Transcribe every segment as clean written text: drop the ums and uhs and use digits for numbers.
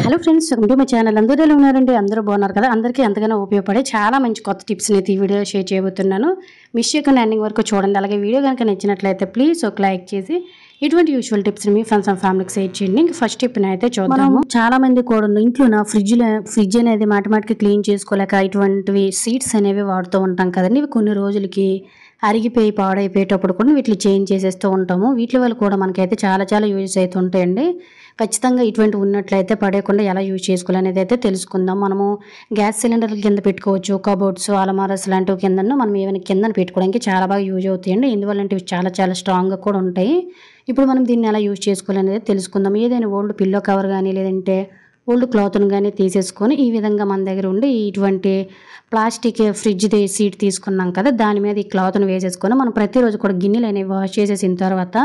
Hello friends, welcome to my channel. అందరూ ఎలా ఉన్నారండి? అందరూ బాగున్నారు కదా? అందరికీ ఎంతగానో ఉపయోగపడే చాలా మంచి కొత్త టిప్స్ని అయితే ఈ వీడియో షేర్ చేయబోతున్నాను. మిస్ చేయకుండా ఎండింగ్ వరకు చూడండి. అలాగే వీడియో కనుక నచ్చినట్లయితే ప్లీజ్ ఒక లైక్ చేసి ఇటువంటి యూజువల్ టిప్స్ని మీ ఫ్రెండ్స్ అండ్ ఫ్యామిలీకి షేర్ చేయండి. ఇంకా ఫస్ట్ టిప్ని అయితే చూద్దాము. చాలా మంది కూడా ఇంట్లో ఫ్రిడ్జ్ అనేది మాటిమాటికి క్లీన్ చేసుకోలేక ఇటువంటివి సీట్స్ అనేవి వాడుతూ ఉంటాం కదండి. ఇవి కొన్ని రోజులకి అరిగిపోయి పాడైపోయేటప్పుడు కూడా వీటిని చేంజ్ చేసేస్తూ ఉంటాము. వీటి వల్ల కూడా మనకైతే చాలా యూజెస్ అయితే ఉంటాయండి. ఖచ్చితంగా ఇటువంటి ఉన్నట్లయితే పడేయకుండా ఎలా యూజ్ చేసుకోవాలనేది అయితే తెలుసుకుందాం. మనము గ్యాస్ సిలిండర్ల కింద పెట్టుకోవచ్చు, కబోర్డ్స్, అలమారాస్ లాంటివి కిందను మనం ఏమైనా కింద పెట్టుకోవడానికి చాలా బాగా యూజ్ అవుతాయండి. ఎందువల్లంటే ఇవి చాలా స్ట్రాంగ్గా కూడా ఉంటాయి. ఇప్పుడు మనం దీన్ని ఎలా యూజ్ చేసుకోవాలనేది తెలుసుకుందాం. ఏదైనా ఓల్డ్ పిల్లో కవర్ కానీ లేదంటే ఓల్డ్ క్లాత్ను కానీ తీసేసుకొని ఈ విధంగా మన దగ్గర ఉండి ఇటువంటి ప్లాస్టిక్ ఫ్రిడ్జ్ది సీట్ తీసుకున్నాం కదా, దాని మీద ఈ క్లాత్ను వేసేసుకొని మనం ప్రతిరోజు కూడా గిన్నెలు అనేవి వాష్ చేసేసిన తర్వాత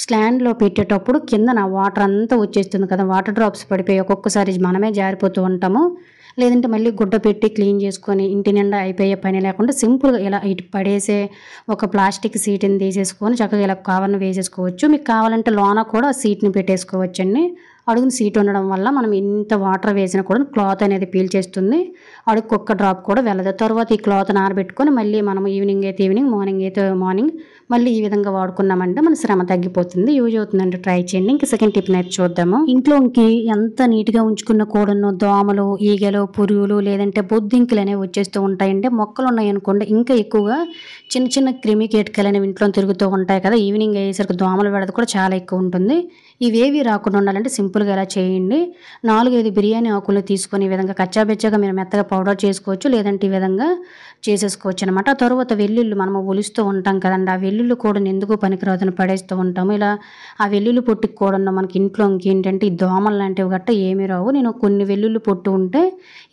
స్టాండ్లో పెట్టేటప్పుడు కిందన వాటర్ అంతా వచ్చేస్తుంది కదా, వాటర్ డ్రాప్స్ పడిపోయి ఒక్కొక్కసారి మనమే జారిపోతూ ఉంటాము. లేదంటే మళ్ళీ గుడ్డ పెట్టి క్లీన్ చేసుకొని ఇంటి నిండా అయిపోయే పని లేకుండా సింపుల్గా ఇలా ఇటు పడేసే ఒక ప్లాస్టిక్ సీట్ని తీసేసుకొని చక్కగా ఇలా కవర్ను వేసేసుకోవచ్చు. మీకు కావాలంటే లోన కూడా సీట్ని పెట్టేసుకోవచ్చండి. అడుగున సీట్ ఉండడం వల్ల మనం ఎంత వాటర్ వేసినా కూడా క్లాత్ అనేది పీల్చేస్తుంది. అడుగుకు ఒక్క డ్రాప్ కూడా వెళ్ళదు. తర్వాత ఈ క్లాత్ ఆరబెట్టుకొని మళ్ళీ మనం ఈవినింగ్ అయితే ఈవినింగ్, మార్నింగ్ అయితే మార్నింగ్ మళ్ళీ ఈ విధంగా వాడుకున్నామంటే మన శ్రమ తగ్గిపోతుంది. యూజ్ అవుతుందంటే ట్రై చేయండి. ఇంకా సెకండ్ టిప్ అయితే చూద్దాము. ఇంట్లోకి ఎంత నీట్గా ఉంచుకున్న కూడాను దోమలు, ఈగలు, పురుగులు లేదంటే బొద్దింకలు అనేవి వచ్చేస్తూ ఉంటాయంటే మొక్కలు ఉన్నాయనుకోండి ఇంకా ఎక్కువగా చిన్న క్రిమి కీటకాలు అనేవి ఇంట్లో తిరుగుతూ ఉంటాయి కదా. ఈవినింగ్ అయ్యేసరికి దోమల వేడది కూడా చాలా ఎక్కువ ఉంటుంది. ఇవేవి రాకుండా ఉండాలంటే సింపుల్గా ఎలా చేయండి. 4-5 బిర్యానీ ఆకులు తీసుకొని ఈ విధంగా కచ్చాబెచ్చాగా మీరు మెత్తగా పౌడర్ చేసుకోవచ్చు, లేదంటే ఈ విధంగా చేసేసుకోవచ్చు అనమాట. ఆ తర్వాత వెల్లుల్లి మనము ఒలుస్తూ ఉంటాం కదండి, ఆ వెల్లుల్లి కూడా ఎందుకు పనికిరాదని పడేస్తూ ఉంటాము. ఇలా ఆ వెల్లుల్లి పొట్టుకు కూడా మనకి ఇంట్లో ఇంకేంటంటే ఈ దోమలు లాంటివి గట్ట ఏమీ రావు. నేను కొన్ని వెల్లుల్లి పొట్టు ఉంటే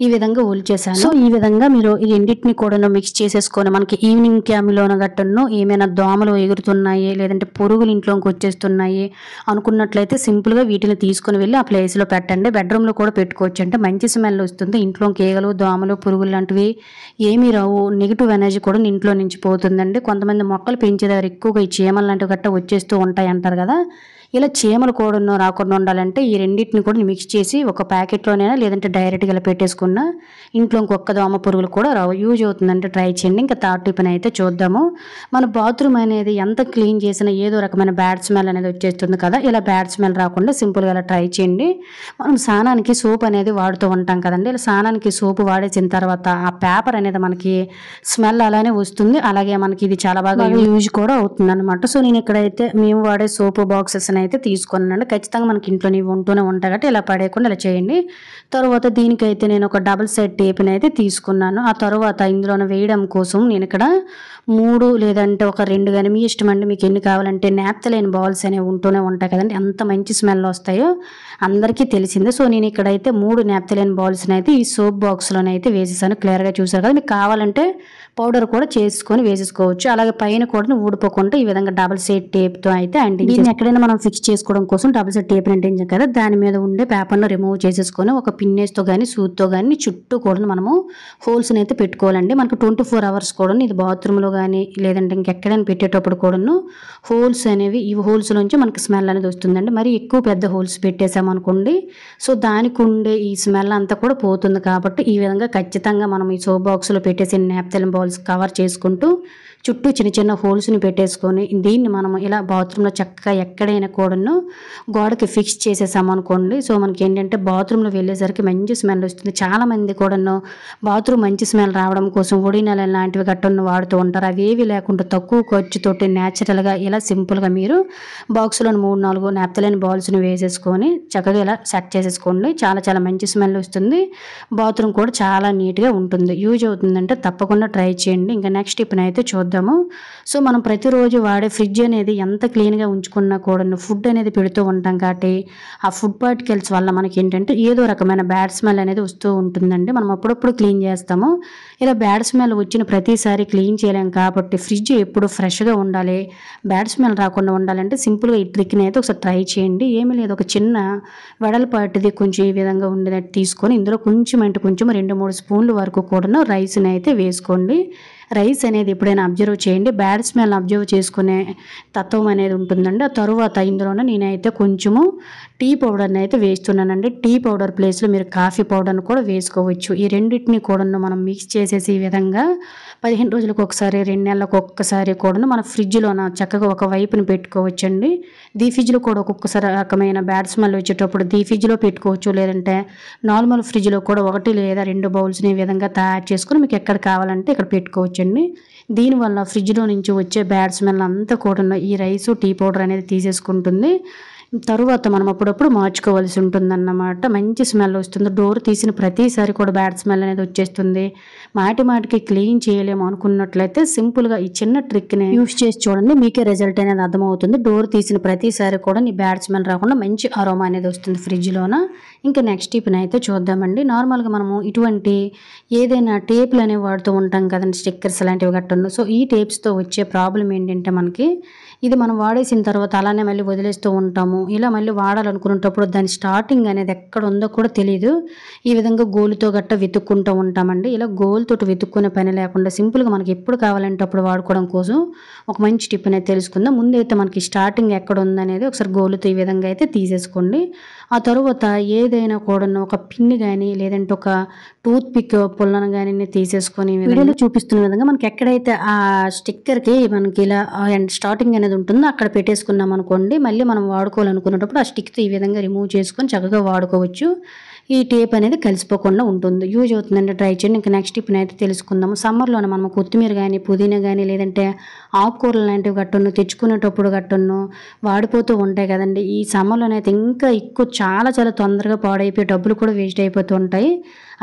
ఈ విధంగా ఒలిచేసాను. సో ఈ విధంగా మీరు ఈ రెండింటిని కూడా మిక్స్ చేసేసుకొని మనకి ఈవినింగ్ క్యామ్లోన గట్టను ఏమైనా దోమలు ఎగురుతున్నాయి లేదంటే పురుగులు ఇంట్లోకి వచ్చేస్తున్నాయి అనుకున్నట్లయితే సింపుల్గా వీటిని తీసుకుని వెళ్ళి ఆ ప్లేస్లో పెట్టండి. బెడ్రూమ్లో కూడా పెట్టుకోవచ్చు. అంటే మంచి స్మెల్ వస్తుంది. ఇంట్లోకి ఈగలు, దోమలు, పురుగులు లాంటివి ఏమీ రావు. నెగిటివ్ ఎనర్జీ కూడా ఇంట్లో నుంచి పోతుందండి. కొంతమంది మొక్కలు పెంచేదారు ఎక్కువగా ఈ చీమలు లాంటివి గట్ట వచ్చేస్తూ ఉంటాయి అంటారు కదా. ఇలా చీమలు కూడా రాకుండా ఉండాలంటే ఈ రెండింటిని కూడా మిక్స్ చేసి ఒక ప్యాకెట్లోనైనా లేదంటే డైరెక్ట్గా ఇలా పెట్టేసుకున్న ఇంట్లో ఇంకొక దోమ పురుగులు కూడా రావు. యూజ్ అవుతుందంటే ట్రై చేయండి. ఇంకా థర్డ్ టిప్ అయితే చూద్దాము. మన బాత్రూమ్ అనేది ఎంత క్లీన్ చేసినా ఏదో రకమైన బ్యాడ్ స్మెల్ అనేది వచ్చేస్తుంది కదా. ఇలా బ్యాడ్ స్మెల్ రాకుండా సింపుల్గా ఇలా ట్రై చేయండి. మనం స్నానానికి సోప్ అనేది వాడుతూ ఉంటాం కదండి. ఇలా స్నానానికి సోపు వాడేసిన తర్వాత ఆ పేపర్ అనేది మనకి స్మెల్ అలానే వస్తుంది. అలాగే మనకి ఇది చాలా బాగా యూజ్ కూడా అవుతుంది అనమాట. సో నేను ఇక్కడైతే మేము వాడే సోపు బాక్సెస్ అయితే తీసుకున్నానండి. ఖచ్చితంగా మనకి ఇంట్లో ఉంటూనే ఉంటాయి కాబట్టి ఇలా పడేయకుండా ఇలా చేయండి. తర్వాత దీనికైతే నేను ఒక డబుల్ సైడ్ టేప్ని అయితే తీసుకున్నాను. ఆ తర్వాత ఇందులో వేయడం కోసం నేను ఇక్కడ 3 లేదంటే ఒక 2 కానీ మీ ఇష్టం అండి. మీకు ఎన్ని కావాలంటే నాప్థలిన్ బాల్స్ అనేవి ఉంటూనే ఉంటాయి కదండి. ఎంత మంచి స్మెల్ వస్తాయో అందరికీ తెలిసిందే. సో నేను ఇక్కడైతే 3 నాప్థలిన్ బాల్స్ని అయితే ఈ సోప్ బాక్స్లోనైతే వేసేసాను. క్లియర్గా చూసారు కదా. మీకు కావాలంటే పౌడర్ కూడా చేసుకొని వేసేసుకోవచ్చు. అలాగే పైన కూడా ఊడిపోకుండా ఈ విధంగా డబుల్ సైడ్ టేప్తో అయితే అంటించి దీన్ని ఎక్కడైనా మనం ఫిక్స్ చేసుకోవడం కోసం డబుల్ సైడ్ టేప్ అంటించాం కదా, దాని మీద ఉండే పేపర్ను రిమూవ్ చేసేసుకొని ఒక పిన్నేస్తో కానీ సూత్తో కానీ చుట్టూ కూడా మనము హోల్స్ని అయితే పెట్టుకోవాలండి. మనకు 24 అవర్స్ కూడా ఇది బాత్రూంలో కానీ లేదంటే ఇంకెక్కడైనా పెట్టేటప్పుడు కూడాను హోల్స్ అనేవి ఈ హోల్స్ నుంచి మనకి స్మెల్ అనేది వస్తుందండి. మరి ఎక్కువ పెద్ద హోల్స్ పెట్టేసామనుకోండి సో దానికి ఉండే ఈ స్మెల్ అంతా కూడా పోతుంది. కాబట్టి ఈ విధంగా ఖచ్చితంగా మనం ఈ సోప్ బాక్స్లో పెట్టేసి నాప్థలిన్ బాల్స్ కవర్ చేసుకుంటూ చుట్టూ చిన్న హోల్స్ని పెట్టేసుకొని దీన్ని మనం ఇలా బాత్రూంలో చక్కగా ఎక్కడైనా కూడాను గోడకి ఫిక్స్ చేసేసామనుకోండి సో మనకి ఏంటంటే బాత్రూంలో వెళ్ళేసరికి మంచి స్మెల్ వస్తుంది. చాలామంది కూడాను బాత్రూమ్ మంచి స్మెల్ రావడం కోసం ఒడినెల లాంటివి గట్టను వాడుతూ ఉంటారు. అవి ఏవి లేకుండా తక్కువ ఖర్చుతోటి న్యాచురల్గా ఇలా సింపుల్గా మీరు బాక్స్లో 3-4 నాప్థలిన్ బాల్స్ని వేసేసుకొని చక్కగా ఇలా సెట్ చేసేసుకోండి. చాలా మంచి స్మెల్ వస్తుంది. బాత్రూమ్ కూడా చాలా నీట్గా ఉంటుంది. యూజ్ అవుతుందంటే తప్పకుండా ట్రై చేయండి. ఇంకా నెక్స్ట్ టిప్ అయితే చూద్దాము. సో మనం ప్రతిరోజు వాడే ఫ్రిడ్జ్ అనేది ఎంత క్లీన్గా ఉంచుకున్నా కూడా ఫుడ్ అనేది పెడుతూ ఉంటాం కాబట్టి ఆ ఫుడ్ పార్టికల్స్ వల్ల మనకి ఏంటంటే ఏదో రకమైన బ్యాడ్ స్మెల్ అనేది వస్తూ ఉంటుందండి. మనం అప్పుడప్పుడు క్లీన్ చేస్తాము. ఇలా బ్యాడ్ స్మెల్ వచ్చిన ప్రతిసారి క్లీన్ చేయలేం కాబట్టి ఫ్రిడ్జ్ ఎప్పుడు ఫ్రెష్గా ఉండాలి, బ్యాడ్ స్మెల్ రాకుండా ఉండాలంటే సింపుల్గా ఈ ట్రిక్ని అయితే ఒకసారి ట్రై చేయండి. ఏమీ లేదు, ఒక చిన్న వెడల్పాటిది కొంచెం ఈ విధంగా ఉండేటట్టు తీసుకొని ఇందులో కొంచెం 2-3 స్పూన్ల వరకు కూడా రైస్ని అయితే వేసుకోండి. రైస్ అనేది ఎప్పుడైనా అబ్జర్వ్ చేయండి, బ్యాడ్ స్మెల్ అబ్జర్వ్ చేసుకునే తత్వం అనేది ఉంటుందండి. ఆ తర్వాత ఇందులోనే నేనైతే కొంచెము టీ పౌడర్ని అయితే వేస్తున్నానండి. టీ పౌడర్ ప్లేస్లో మీరు కాఫీ పౌడర్ని కూడా వేసుకోవచ్చు. ఈ రెండింటిని కూడా మనం మిక్స్ చేసేసి ఈ విధంగా 15 రోజులకు ఒకసారి, 2 నెలలకు ఒక్కసారి కూడా మన ఫ్రిడ్జ్లోన చక్కగా ఒక వైపుని పెట్టుకోవచ్చండి. ఫ్రిడ్జ్లో కూడా ఒక్కొక్కసారి రకమైన బ్యాడ్ స్మెల్ వచ్చేటప్పుడు ఫ్రిడ్జ్లో పెట్టుకోవచ్చు, లేదంటే నార్మల్ ఫ్రిడ్జ్లో కూడా 1 లేదా 2 బౌల్స్ని ఈ విధంగా తయారు చేసుకొని మీకు ఎక్కడ కావాలంటే ఇక్కడ పెట్టుకోవచ్చండి. దీనివల్ల ఫ్రిడ్జ్లో నుంచి వచ్చే బ్యాడ్ స్మెల్ అంతా కూడా ఈ రైసు టీ పౌడర్ అనేది తీసేసుకుంటుంది. తరువాత మనం అప్పుడప్పుడు మార్చుకోవాల్సి ఉంటుందన్నమాట. మంచి స్మెల్ వస్తుంది. డోర్ తీసిన ప్రతిసారి కూడా బ్యాడ్ స్మెల్ అనేది వచ్చేస్తుంది. మాటికి క్లీన్ చేయలేము అనుకున్నట్లయితే సింపుల్గా ఈ చిన్న ట్రిక్ని యూస్ చేసి చూడండి, మీకే రిజల్ట్ అనేది అర్థమవుతుంది. డోర్ తీసిన ప్రతిసారి కూడా ఈ బ్యాడ్ స్మెల్ రాకుండా మంచి అరోమా అనేది వస్తుంది ఫ్రిడ్జ్లోన. ఇంకా నెక్స్ట్ టిప్ని అయితే చూద్దామండి. నార్మల్గా మనము ఇటువంటి ఏదైనా టేపులు అనేవి వాడుతూ ఉంటాం కదండి, స్టిక్కర్స్ లాంటివి గట్టను. సో ఈ టేప్స్తో వచ్చే ప్రాబ్లం ఏంటంటే మనకి ఇది మనం వాడేసిన తర్వాత అలానే మళ్ళీ వదిలేస్తూ ఉంటాము. ఇలా మళ్ళీ వాడాలనుకునేటప్పుడు దాని స్టార్టింగ్ అనేది ఎక్కడ ఉందో కూడా తెలియదు. ఈ విధంగా గోలుతో గట్ట వెతుక్కుంటూ ఉంటామండి. ఇలా గోలుతోటి వెతుక్కునే పని లేకుండా సింపుల్గా మనకి ఎప్పుడు కావాలంటే అప్పుడు వాడుకోవడం కోసం ఒక మంచి టిప్ అనేది తెలుసుకుందాం. ముందైతే మనకి స్టార్టింగ్ ఎక్కడ ఉందనేది ఒకసారి గోలుతో ఈ విధంగా అయితే తీసేసుకోండి. ఆ తర్వాత ఏదైనా కూడా ఒక పిన్ కానీ లేదంటే ఒక టూత్ పిక్ పుల్లను కానీ తీసేసుకొని వీడియోలో చూపిస్తున్న విధంగా మనకి ఎక్కడైతే ఆ స్టిక్కర్కి మనకి ఇలా స్టార్టింగ్ అనేది ఉంటుందో అక్కడ పెట్టేసుకున్నాం అనుకోండి, మళ్ళీ మనం వాడుకోవాలనుకున్నప్పుడు ఆ స్టిక్తో ఈ విధంగా రిమూవ్ చేసుకొని చక్కగా వాడుకోవచ్చు. ఈ టేప్ అనేది కలిసిపోకుండా ఉంటుంది. యూజ్ అవుతుందండి, ట్రై చేయండి. ఇంకా నెక్స్ట్ టిప్ని అయితే తెలుసుకుందాము. సమ్మర్లోనే మనం కొత్తిమీర కానీ పుదీనా కానీ లేదంటే ఆకుకూరలు లాంటివి గట్టును తెచ్చుకునేటప్పుడు గట్టును వాడిపోతూ ఉంటాయి కదండి. ఈ సమ్మర్లోనైతే ఇంకా ఎక్కువ చాలా తొందరగా పాడైపోయి డబ్బులు కూడా వేస్ట్ అయిపోతూ ఉంటాయి.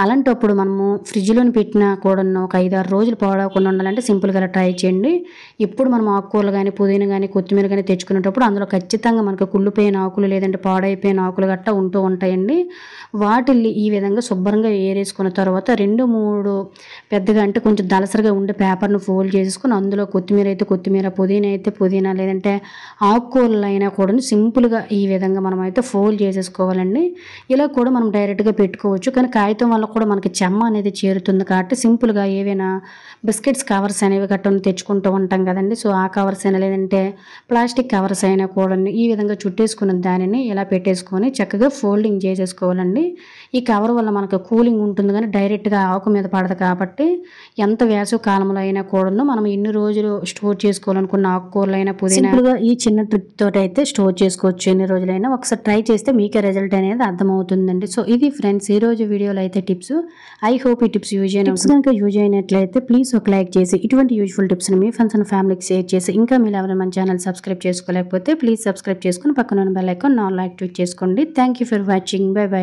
అలాంటప్పుడు మనము ఫ్రిడ్జ్లోని పెట్టినా కూడా ఒక 5-6 రోజులు పాడవకుండా ఉండాలంటే సింపుల్గా అలా ట్రై చేయండి. ఇప్పుడు మనం ఆకుకూరలు కానీ పుదీనా కానీ కొత్తిమీర కానీ తెచ్చుకునేటప్పుడు అందులో ఖచ్చితంగా మనకు కుళ్ళిపోయిన ఆకులు లేదంటే పాడైపోయిన ఆకులు గట్టా ఉంటూ ఉంటాయండి. వాటిల్ని ఈ విధంగా శుభ్రంగా ఏరేసుకున్న తర్వాత 2-3 పెద్దగా అంటే కొంచెం దలసరిగా ఉండే పేపర్ను ఫోల్డ్ చేసుకుని అందులో కొత్తిమీర అయితే కొత్తిమీర, పుదీనా అయితే పుదీనా, లేదంటే ఆకుకూరలు అయినా కూడా సింపుల్గా ఈ విధంగా మనం అయితే ఫోల్డ్ చేసేసుకోవాలండి. ఇలా కూడా మనం డైరెక్ట్గా పెట్టుకోవచ్చు, కానీ కాగితం వల్ల కూడా మనకి చెమ్మ అనేది చేరుతుంది కాబట్టి సింపుల్గా ఏవైనా బిస్కెట్స్ కవర్స్ అనేవి గట్టను తెచ్చుకుంటూ ఉంటాం కదండి. సో ఆ కవర్స్ అయినా లేదంటే ప్లాస్టిక్ కవర్స్ అయినా కూడా ఈ విధంగా చుట్టేసుకున్న దానిని ఇలా పెట్టేసుకొని చక్కగా ఫోల్డింగ్ చేసేసుకోవాలండి. ఈ కవర్ వల్ల మనకు కూలింగ్ ఉంటుంది కానీ డైరెక్ట్గా ఆకు మీద పడదు కాబట్టి ఎంత వేసవి కాలంలో అయినా కూడా మనం ఎన్ని రోజులు స్టోర్ చేసుకోవాలనుకున్న ఆకుకూరలు అయినా పుదీనా సింపుల్గా ఈ చిన్న ట్రిక్ తోటి అయితే స్టోర్ చేసుకోవచ్చు ఎన్ని రోజులైనా. ఒకసారి ట్రై చేస్తే మీకే రిజల్ట్ అనేది అర్థమవుతుందండి. సో ఇది ఫ్రెండ్స్ ఈ రోజు వీడియోలో అయితే టిప్స్. ఐ హోప్ ఈ టిప్స్ యూజ్ కనుక యూజ్ అయినట్లయితే ప్లీజ్ ఒక లైక్ చేసి ఇటువంటి యూజ్ఫుల్ టిప్స్ని మీ ఫ్రెండ్స్ అండ్ ఫ్యామిలీకి షేర్ చేసి, ఇంకా మీరు ఎవరైనా మన ఛానల్ సబ్స్క్రైబ్ చేసుకోలేకపోతే ప్లీజ్ సబ్స్క్రైబ్ చేసుకుని పక్కన ఉన్న బెల్ ఐకాన్ ఆల్ యాక్టివేట్ చేసుకోండి. Thank you for watching. By by.